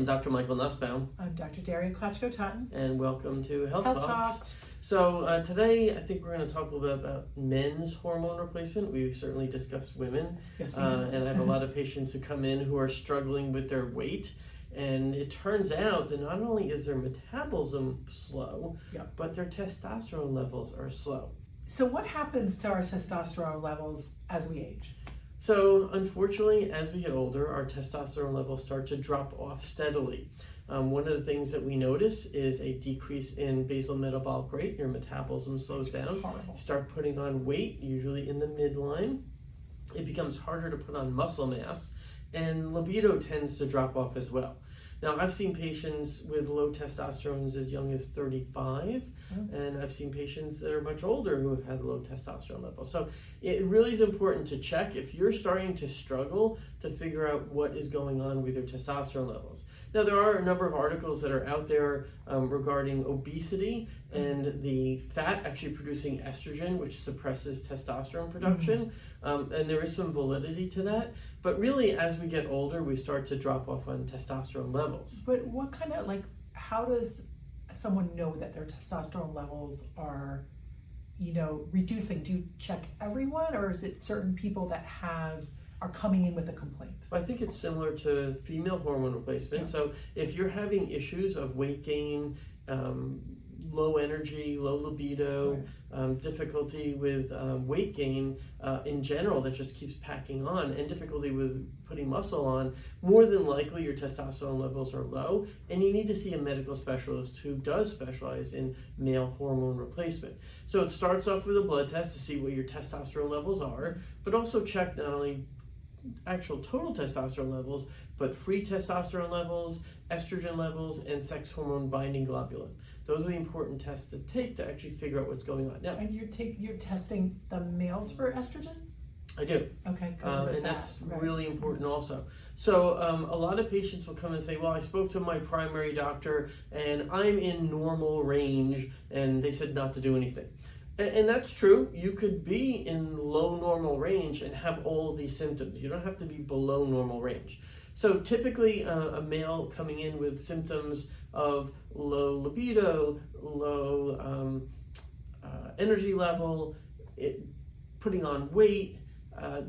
I'm Dr. Michael Nusbaum. I'm Dr. Daria Klachko, Totten. And welcome to Health Health Talks. Talks. So today I think we're going to talk a little bit about men's hormone replacement. We've certainly discussed women. Yes, we do. And I have a lot of patients who come in who are struggling with their weight. And it turns out that not only is their metabolism slow, Yep. but their testosterone levels are slow. So what happens to our testosterone levels as we age? So unfortunately, as we get older, our testosterone levels start to drop off steadily. One of the things that we notice is a decrease in basal metabolic rate. Your metabolism slows down. Horrible. You start putting on weight, usually in the midline. It becomes harder to put on muscle mass, and libido tends to drop off as well. Now, I've seen patients with low testosterone as young as 35, and I've seen patients that are much older who have had low testosterone levels. So it really is important to check if you're starting to struggle to figure out what is going on with your testosterone levels. Now, there are a number of articles that are out there regarding obesity and the fat actually producing estrogen, which suppresses testosterone production. And there is some validity to that. But really, as we get older, we start to drop off on testosterone levels. But what kind of, how does someone know that their testosterone levels are, reducing? Do you check everyone, or is it certain people that are coming in with a complaint? I think it's similar to female hormone replacement. Yeah. So if you're having issues of weight gain, low energy, low libido, difficulty with weight gain in general that just keeps packing on, and difficulty with putting muscle on, more than likely your testosterone levels are low, and you need to see a medical specialist who does specialize in male hormone replacement. So it starts off with a blood test to see what your testosterone levels are, but also check not only actual total testosterone levels, but free testosterone levels, estrogen levels, and sex hormone binding globulin. Those are the important tests to take to actually figure out what's going on. Now, And you're testing the males for estrogen? I do. Okay. And that's really important also. So a lot of patients will come and say, well, I spoke to my primary doctor and I'm in normal range, and they said not to do anything. And that's true. You could be in low normal range and have all these symptoms. You don't have to be below normal range. So typically a male coming in with symptoms of low libido, low energy level, putting on weight,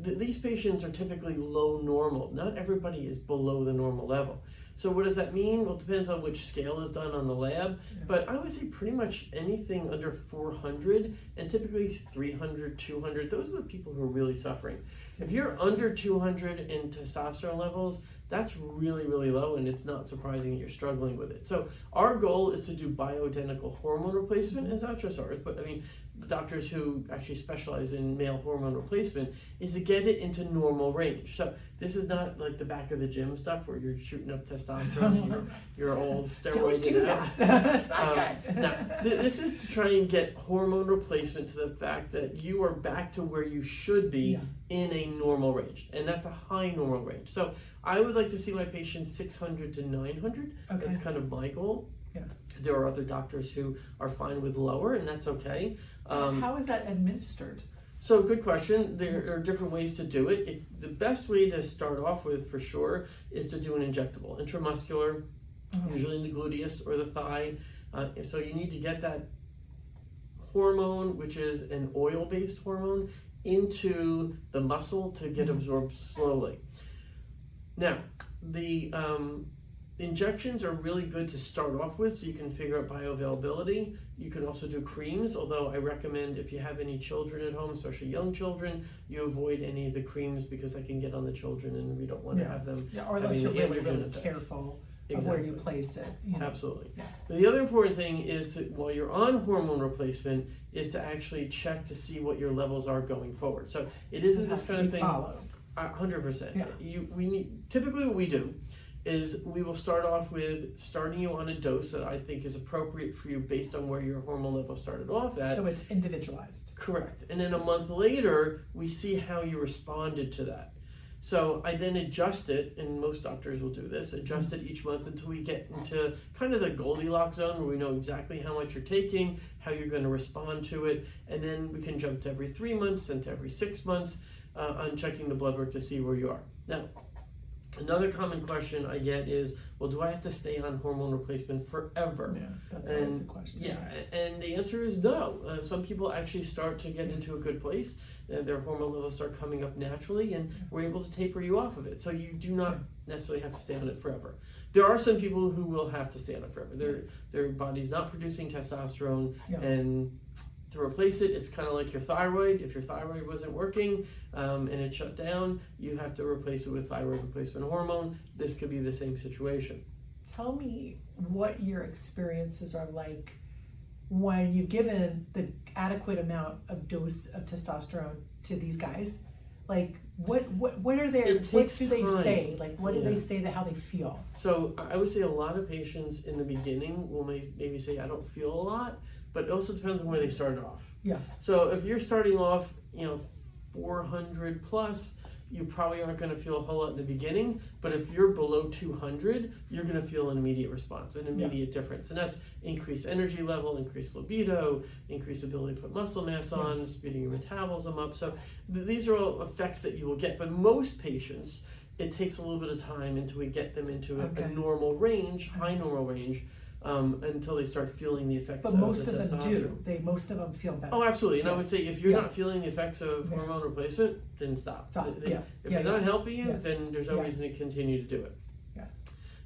these patients are typically low normal. Not everybody is below the normal level. So what does that mean? Well, it depends on which scale is done on the lab, but I would say pretty much anything under 400, and typically 300, 200, those are the people who are really suffering. If you're under 200 in testosterone levels, that's really, really low, and it's not surprising that you're struggling with it. So our goal is to do bioidentical hormone replacement, and it's not just ours, but I mean, doctors who actually specialize in male hormone replacement, is to get it into normal range. So this is not like the back of the gym stuff where you're shooting up testosterone and you're all steroided out. That's not good. No, this is to try and get hormone replacement to the fact that you are back to where you should be in a normal range, and that's a high normal range. So I would like to see my patients 600 to 900. Okay. That's kind of my goal. Yeah. There are other doctors who are fine with lower, and that's okay. How is that administered? So good question. There are different ways to do it. The best way to start off with, for sure, is to do an injectable, intramuscular, usually in the gluteus or the thigh. So you need to get that hormone, which is an oil-based hormone, into the muscle to get absorbed slowly. Now, the injections are really good to start off with, so you can figure out bioavailability. You can also do creams, although I recommend if you have any children at home, especially young children, you avoid any of the creams because they can get on the children and we don't want to have them or unless you're really, really effects. careful of where you place it. Absolutely. Yeah. But the other important thing is to, while you're on hormone replacement, is to actually check to see what your levels are going forward. So it isn't this kind of thing. 100%. Yeah. Typically what we do is we will start off with starting you on a dose that I think is appropriate for you based on where your hormone level started off at. So it's individualized. Correct. And then a month later, we see how you responded to that. So I then adjust it, and most doctors will do this, adjust it each month until we get into kind of the Goldilocks zone where we know exactly how much you're taking, how you're going to respond to it, and then we can jump to every 3 months and to every 6 months on checking the blood work to see where you are. Now, another common question I get is, well, do I have to stay on hormone replacement forever? Yeah, that's always a question. Yeah, and the answer is no. Some people actually start to get into a good place. Their hormone levels start coming up naturally, and we're able to taper you off of it. So you do not necessarily have to stay on it forever. There are some people who will have to stay on it forever. Their body's not producing testosterone, and to replace it, it's kind of like your thyroid. If your thyroid wasn't working and it shut down, you have to replace it with thyroid replacement hormone. This could be the same situation. Tell me what your experiences are like when you've given the adequate amount of dose of testosterone to these guys. Like, what are their, what do they say? Like, what do they say that how they feel? So I would say a lot of patients in the beginning will maybe say, I don't feel a lot, but it also depends on where they started off. Yeah. So if you're starting off, 400 plus, you probably aren't going to feel a whole lot in the beginning, but if you're below 200, you're going to feel an immediate response, an immediate difference. And that's increased energy level, increased libido, increased ability to put muscle mass on, speeding your metabolism up. So these are all effects that you will get, but most patients, it takes a little bit of time until we get them into a normal range, high normal range, until they start feeling the effects of the testosterone. But most of them do. Most of them feel better. Oh, absolutely. And I would say if you're not feeling the effects of hormone replacement, then stop. If it's not helping you, then there's no reason to continue to do it.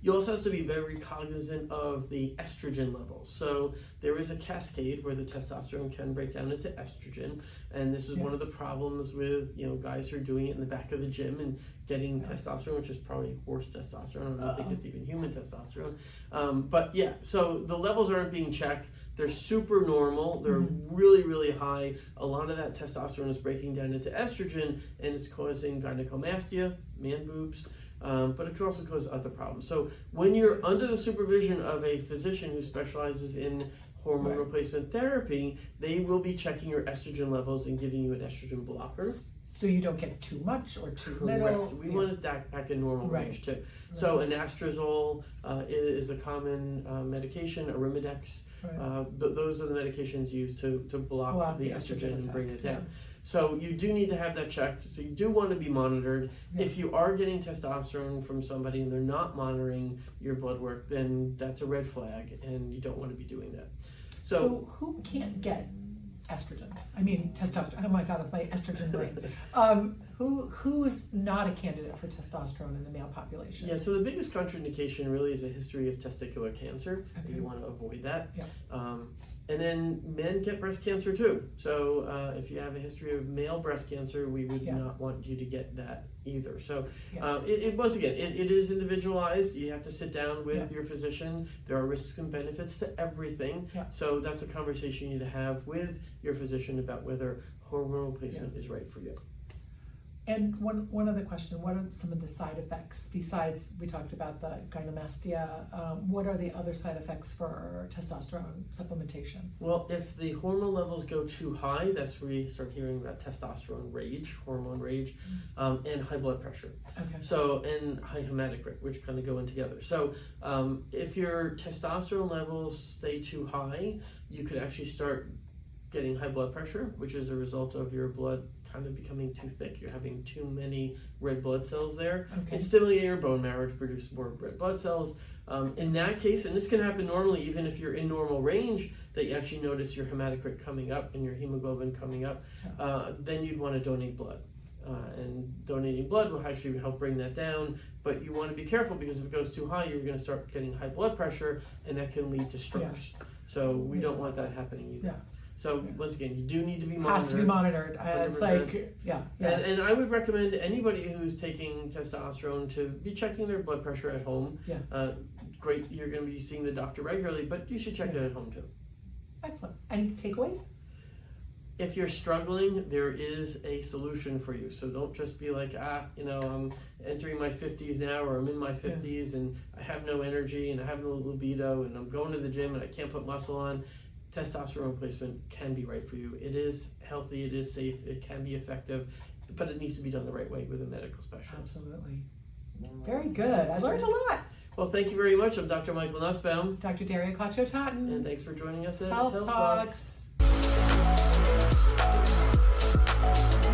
You also have to be very cognizant of the estrogen levels. So there is a cascade where the testosterone can break down into estrogen, and this is one of the problems with guys who are doing it in the back of the gym and getting testosterone, which is probably horse testosterone. I don't think it's even human testosterone. But so the levels aren't being checked. They're super normal. They're really, really high. A lot of that testosterone is breaking down into estrogen, and it's causing gynecomastia, man boobs. But it could also cause other problems. So when you're under the supervision of a physician who specializes in hormone replacement therapy, they will be checking your estrogen levels and giving you an estrogen blocker. So you don't get too much or too little. We want it back in normal range too. So anastrozole is a common medication, Arimidex. Those are the medications used to block the estrogen and bring it down. So you do need to have that checked. So you do want to be monitored. If you are getting testosterone from somebody and they're not monitoring your blood work, then that's a red flag, and you don't want to be doing that. So who can't get estrogen? I mean, testosterone. Oh my God, with my estrogen brain. Who's not a candidate for testosterone in the male population? Yeah, so the biggest contraindication really is a history of testicular cancer. You want to avoid that. And then men get breast cancer too. So if you have a history of male breast cancer, we would not want you to get that either. So once again, it is individualized. You have to sit down with your physician. There are risks and benefits to everything. So that's a conversation you need to have with your physician about whether hormone replacement is right for you. And one other question, what are some of the side effects besides, we talked about the gynecomastia, what are the other side effects for testosterone supplementation? Well, if the hormone levels go too high, that's where you start hearing about testosterone rage, hormone rage, and high blood pressure. So, and high hematocrit, which kind of go in together. So if your testosterone levels stay too high, you could actually start getting high blood pressure, which is a result of your blood kind of becoming too thick. You're having too many red blood cells there. It's stimulating your bone marrow to produce more red blood cells. In that case, and this can happen normally even if you're in normal range, that you actually notice your hematocrit coming up and your hemoglobin coming up, then you'd want to donate blood. And donating blood will actually help bring that down, but you want to be careful because if it goes too high, you're going to start getting high blood pressure, and that can lead to strokes. So we don't want that happening either. So once again, you do need to be monitored. Has to be monitored. It's like, And I would recommend anybody who's taking testosterone to be checking their blood pressure at home. Great, you're going to be seeing the doctor regularly, but you should check it at home too. Excellent. Any takeaways? If you're struggling, there is a solution for you. So don't just be like, I'm entering my 50s now, or I'm in my 50s and I have no energy and I have no libido and I'm going to the gym and I can't put muscle on. Testosterone replacement can be right for you. It is healthy, it is safe, it can be effective, but it needs to be done the right way with a medical specialist. Absolutely. Very good. I learned a lot. Well, thank you very much. I'm Dr. Michael Nusbaum. Dr. Daria Klachko Totten. And thanks for joining us at HealthTalks. HealthTalks.